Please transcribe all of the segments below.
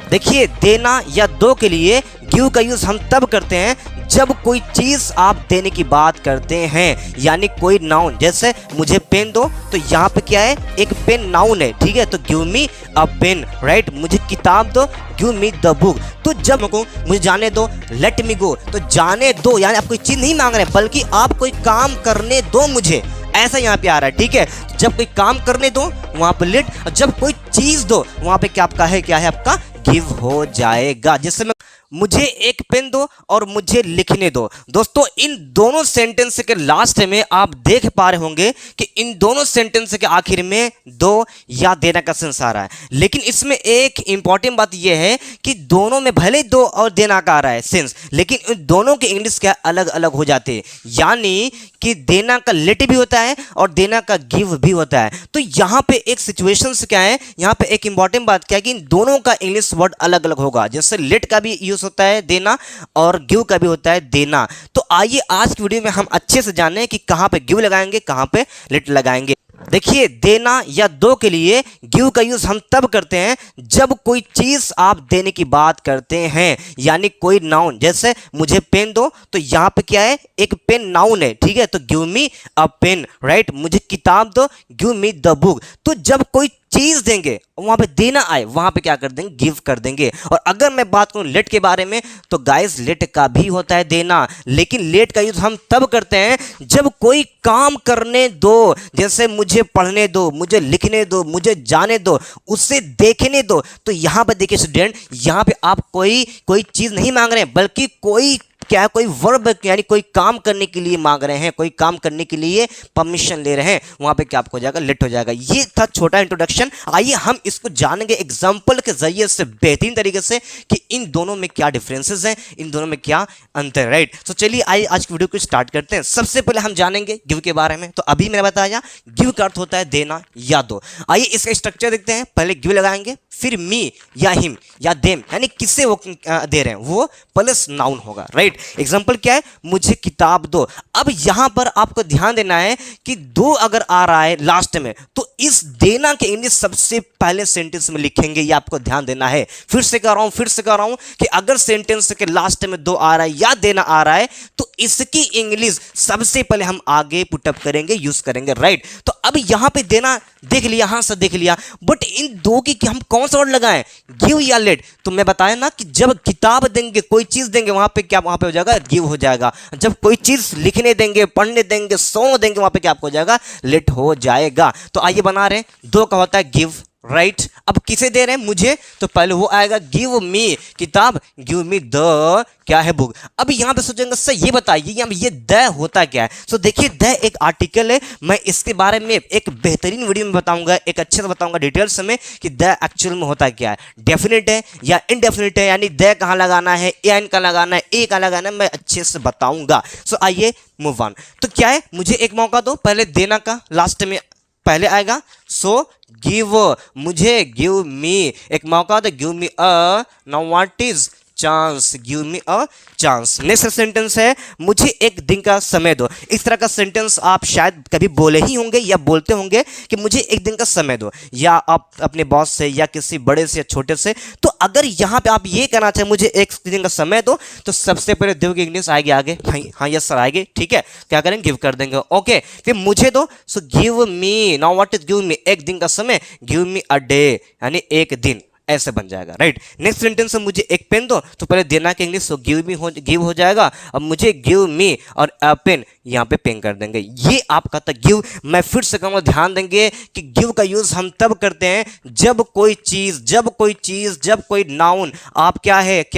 देखिए, देना या दो के लिए गिव का यूज हम तब करते हैं जब कोई चीज आप देने की बात करते हैं, यानी कोई नाउन। जैसे मुझे पेन दो, तो यहाँ पे क्या है, एक पेन नाउन है, ठीक है, तो गिव मी अ पेन, राइट। मुझे किताब दो, गिव मी द बुक। तो जब मुझे जाने दो, लेट मी गो, तो जाने दो यानी आप कोई चीज नहीं मांग रहे, बल्कि आप कोई काम करने दो मुझे, ऐसा यहाँ पे आ रहा है, ठीक है। जब कोई काम करने दो वहां पे लेट, और जब कोई चीज दो वहां पे क्या आपका है, क्या है आपका गिव हो जाएगा। जैसे मैं मुझे एक पेन दो और मुझे लिखने दो। दोस्तों, इन दोनों सेंटेंस के लास्ट में आप देख पा रहे होंगे कि इन दोनों सेंटेंस के आखिर में दो या देना का सेंस आ रहा है, लेकिन इसमें एक इंपॉर्टेंट बात यह है कि दोनों में भले दो और देना का आ रहा है सेंस, लेकिन इन दोनों के इंग्लिश क्या अलग अलग हो जाते हैं, यानी कि देना का लेट भी होता है और देना का गिव भी होता है। तो यहाँ पे एक सिचुएशन क्या है, यहाँ पे एक इंपॉर्टेंट बात क्या है कि इन दोनों का इंग्लिश वर्ड अलग अलग होगा। जैसे लेट का भी यूज होता है देना और गिव का भी होता है देना। तो आइए आज की वीडियो में हम अच्छे से जाने कि कहां पे गिव लगाएंगे, कहां पे लेट लगाएंगे। देखिए, देना या दो के लिए गिव का यूज हम तब करते हैं जब कोई चीज आप देने की बात करते हैं, यानी कोई नाउन। जैसे मुझे पेन दो, तो यहाँ पे क्या है, एक पेन नाउन है, ठीक है, तो गिव मी अ पेन, राइट। मुझे किताब दो, गिव मी द बुक। तो जब कोई चीज देंगे वहां पे देना आए, वहां पे क्या कर देंगे, गिव कर देंगे। और अगर मैं बात करूं लेट के बारे में, तो गाइस लेट का भी होता है देना, लेकिन लेट का यूज हम तब करते हैं जब कोई काम करने दो। जैसे मुझे पढ़ने दो, मुझे लिखने दो, मुझे जाने दो, उसे देखने दो। तो यहां पे देखिए स्टूडेंट, यहां पे आप कोई चीज नहीं मांग रहे हैं, बल्कि कोई क्या है, कोई वर्ब यानी कोई काम करने के लिए मांग रहे हैं, कोई काम करने के लिए परमिशन ले रहे हैं, वहां पे क्या आपको हो जाएगा, लेट हो जाएगा। ये था छोटा इंट्रोडक्शन। आइए हम इसको जानेंगे एग्जांपल के जरिए से बेहतरीन तरीके से कि इन दोनों में क्या डिफरेंसेस हैं, इन दोनों में क्या अंतर है, राइट। तो चलिए आइए आज की वीडियो को स्टार्ट करते हैं। सबसे पहले हम जानेंगे गिव के बारे में। तो अभी मैंने बताया गिव का अर्थ होता है देना या दो। आइए इसका स्ट्रक्चर देखते हैं। पहले गिव लगाएंगे, फिर मी या हिम या देम, यानी किससे वो दे रहे हैं, वो प्लस नाउन होगा, राइट। एग्जांपल क्या है, मुझे किताब दो। अब यहां पर आपको ध्यान देना है कि दो अगर आ रहा है लास्ट में, तो इस देना के इंग्लिश सबसे पहले सेंटेंस में लिखेंगे, ये आपको ध्यान देना है। फिर से कह रहा हूं कि अगर सेंटेंस के लास्ट में दो आ रहा है या देना आ रहा है, तो इसकी इंग्लिश सबसे पहले हम आगे पुटअप करेंगे, यूज करेंगे, राइट। तो अब यहां पे देना देख लिया, हां से देख लिया, बट इन दो की हम कौन सा वर्ड लगाएं, गिव या लेट। तो मैं बताया ना कि जब किताब देंगे, कोई चीज देंगे, वहां पे क्या, वहां पे हो जाएगा गिव हो जाएगा। जब कोई चीज लिखने देंगे, पढ़ने देंगे, सॉन्ग देंगे, वहां पे क्या आपको हो जाएगा, लेट हो जाएगा। तो आइए बना रहे हैं, दो का होता है गिव, राइट। अब किसे दे रहे हैं, मुझे, तो पहले वो आएगा गिव मी किताब, गिव मी द क्या है बुक। अब यहां पे सोचेंगे सर ये बताइए यहां ये द होता क्या है। सो देखिए, द एक आर्टिकल है, मैं इसके बारे में एक बेहतरीन वीडियो में बताऊंगा, एक अच्छे से बताऊंगा डिटेल्स में कि द एक्चुअल में होता क्या है, डेफिनेट है या इनडेफिनेट है, यानी द कहां लगाना है, एन का लगाना है, ए का लगाना है, मैं अच्छे से बताऊंगा। सो आइए मूव ऑन। तो क्या है, मुझे एक मौका दो, पहले देना का लास्ट में पहले आएगा, सो गिव, मुझे गिव मी, एक मौका दो, give me a, now what is chance, give me a chance. Next sentence है, मुझे एक दिन का समय दो। इस तरह का सेंटेंस आप शायद कभी बोले ही होंगे या बोलते होंगे कि मुझे एक दिन का समय दो, या आप अपने बॉस से या किसी बड़े से या छोटे से। तो अगर यहाँ पे आप ये कहना चाहें मुझे एक दिन का समय दो, तो सबसे पहले दो की इंग्लिश आएगी आगे, हाँ यस सर आएगी, ठीक है, क्या करेंगे, गिव कर देंगे, ओके। फिर मुझे दो, so give me, now what is give me, एक दिन का समय, गिव मी अ डे, यानी एक दिन, ऐसे बन जाएगा, राइट। नेक्स्ट सेंटेंस में मुझे एक पेन दो, तो पहले देना के इंग्लिश सो गिव हो जाएगा। अब मुझे गिव मी और अ पेन, यहाँ पे पेन कर देंगे, ये आपका था गिव। मैं फिर से कहूँगा, ध्यान देंगे कि गिव का यूज हम तब करते हैं जब कोई चीज, जब कोई नाउन आप क्या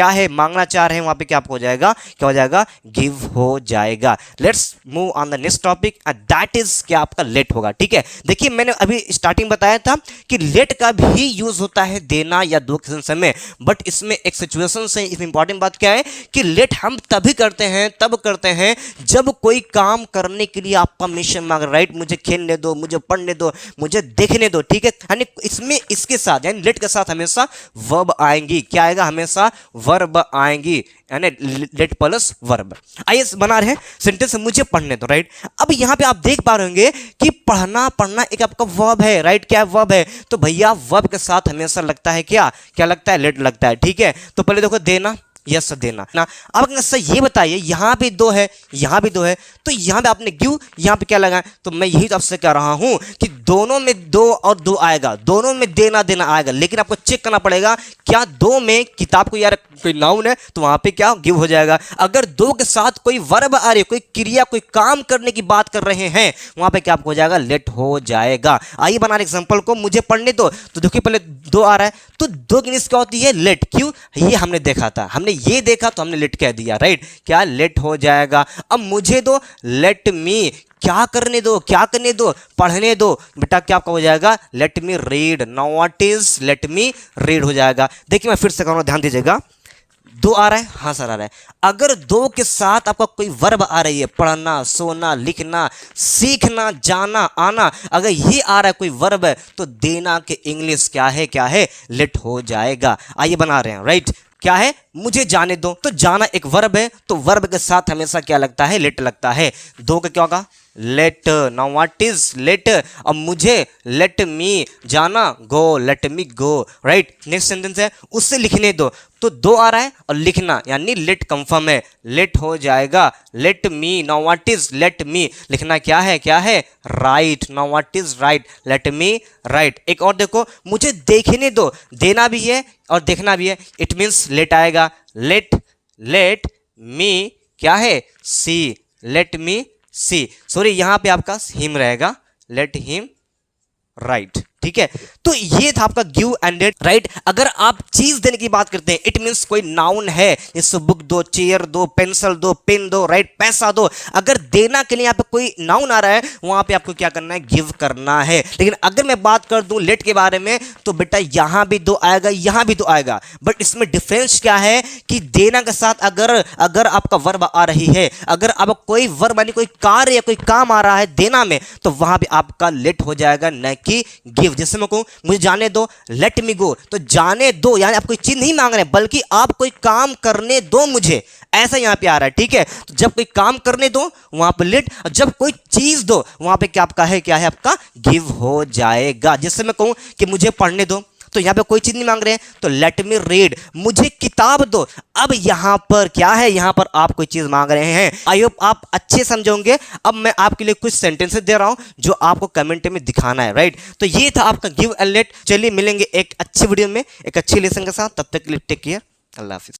है मांगना चाह रहे हैं, वहां पे क्या आपको हो जाएगा, क्या हो जाएगा, गिव हो जाएगा। Let's move on the next topic, that is क्या आपका लेट होगा, ठीक है। देखिए, मैंने अभी स्टार्टिंग बताया था कि लेट का भी यूज होता है देना या दो के समय, बट इसमें एक सिचुएशन से, इसमें इंपॉर्टेंट बात क्या है कि लेट हम तब करते हैं जब कोई काम करने के लिए आप परमिशन मांग रहे, राइट। मुझे खेलने दो, मुझे पढ़ने दो, मुझे देखने दो, ठीक है। यानी इसमें इसके साथ यानी लेट के साथ हमेशा वर्ब आएंगी। क्या आएगा? हमेशा वर्ब आएंगी, यानी लेट प्लस वर्ब। आइए बना रहे हैं सेंटेंस मुझे पढ़ने दो, राइट। अब यहां पे आप देख पा रहे होंगे कि पढ़ना एक आपका वर्ब है, राइट। क्या वर्ब है? तो भैया वर्ब के साथ हमेशा लगता है क्या लगता है? लेट लगता है, ठीक है। तो पहले देखो देना, यस देना ना। अब सर ये बताइए, यहां पे दो है, यहां भी दो है, तो यहां पे आपने गिव, यहां पे क्या लगा? तो मैं यही तो आपसे कह रहा हूं कि दोनों में दो और दो आएगा, दोनों में देना आएगा, लेकिन आपको चेक करना पड़ेगा क्या दो में किताब को यार कोई नाउन है तो वहां पे क्या गिव हो जाएगा। अगर दो के साथ कोई वर्ब आ रही है, कोई क्रिया, कोई काम करने की बात कर रहे हैं, वहां पे क्या आपको हो जाएगा? लेट हो जाएगा। आइए बना रहे एग्जांपल को, मुझे पढ़ने दो। तो देखिए पहले दो आ रहा है, तो दो की क्या होती है? लेट। क्यों? ये हमने देखा था, हमने ये देखा तो हमने लेट कह दिया, राइट। क्या? लेट हो जाएगा। अब मुझे दो, लेट मी, क्या करने दो, क्या करने दो? पढ़ने दो। बेटा क्या आपका हो जाएगा? Let me read. Now what is let me read हो जाएगा। देखिए मैं फिर से कहूँगा, ध्यान दीजिएगा। दो आ रहा है, हाँ सर आ रहा है। अगर दो के साथ आपका कोई वर्ब आ रही है, पढ़ना, सोना, लिखना, सीखना, जाना, आना, अगर ये आ रहा है कोई वर्ब है, तो देना के इंग्लिश क्या है? लेट हो जाएगा। आइए बना रहे हैं, राइट। क्या है? मुझे जाने दो। तो जाना एक वर्ब है, तो वर्ब के साथ हमेशा क्या लगता है? लेट लगता है। दो का क्या होगा? Late. Now what is late? अब मुझे लेट मी जाना, go, let me go, right. Next sentence है उससे लिखने दो। तो दो आ रहा है और लिखना यानी लेट कंफर्म है, लेट हो जाएगा। Let me, now what is let me? लिखना क्या है? Right. Now what is right? Let me right. एक और देखो, मुझे देखने दो, देना भी है और देखना भी है, इट मीन्स लेट आएगा। लेट मी क्या है? सी। लेट मी सी, सॉरी यहां पे आपका हिम रहेगा, लेट हिम राइट, ठीक है। तो ये था आपका गिव एंड लेट, राइट। अगर आप चीज देने की बात करते हैं, इट मींस कोई नाउन है, जैसे बुक दो, चेयर दो, पेंसिल दो, पेन दो, राइट, पैसा दो। अगर देना के लिए यहाँ पे कोई नाउन आ रहा है, वहां पे आपको क्या करना है? गिव करना है। लेकिन अगर मैं बात कर दूं लेट के बारे में, तो बेटा यहां भी दो आएगा, यहां भी दो आएगा, बट इसमें डिफरेंस क्या है कि देना के साथ अगर आपका वर्ब आ रही है, अगर आप कोई वर्ब यानी कोई कार्य या कोई काम आ रहा है देना में, तो वहां पे आपका लेट हो जाएगा, न कि गिव। जैसे मैं कहूं मुझे जाने दो, लेट मी गो, तो जाने दो यानी आप कोई चीज नहीं मांग रहे, बल्कि आप कोई काम करने दो मुझे, ऐसा यहां पे आ रहा है, ठीक है। तो जब कोई काम करने दो वहां पे लेट, और जब कोई चीज दो वहां पे क्या आपका है? क्या है आपका? गिव हो जाएगा। जैसे मैं कहूं कि मुझे पढ़ने दो, तो यहां पे कोई चीज नहीं मांग रहे हैं, तो लेट मी रीड। मुझे किताब दो, अब यहां पर क्या है? यहां पर आप कोई चीज मांग रहे हैं। आई होप आप अच्छे समझोगे। अब मैं आपके लिए कुछ सेंटेंसेस दे रहा हूं जो आपको कमेंट में दिखाना है, राइट। तो ये था आपका गिव एंड लेट। चलिए मिलेंगे एक अच्छी वीडियो में एक अच्छी लेसन के साथ, तब तक के लिए टेक केयर, अल्लाह हाफिज।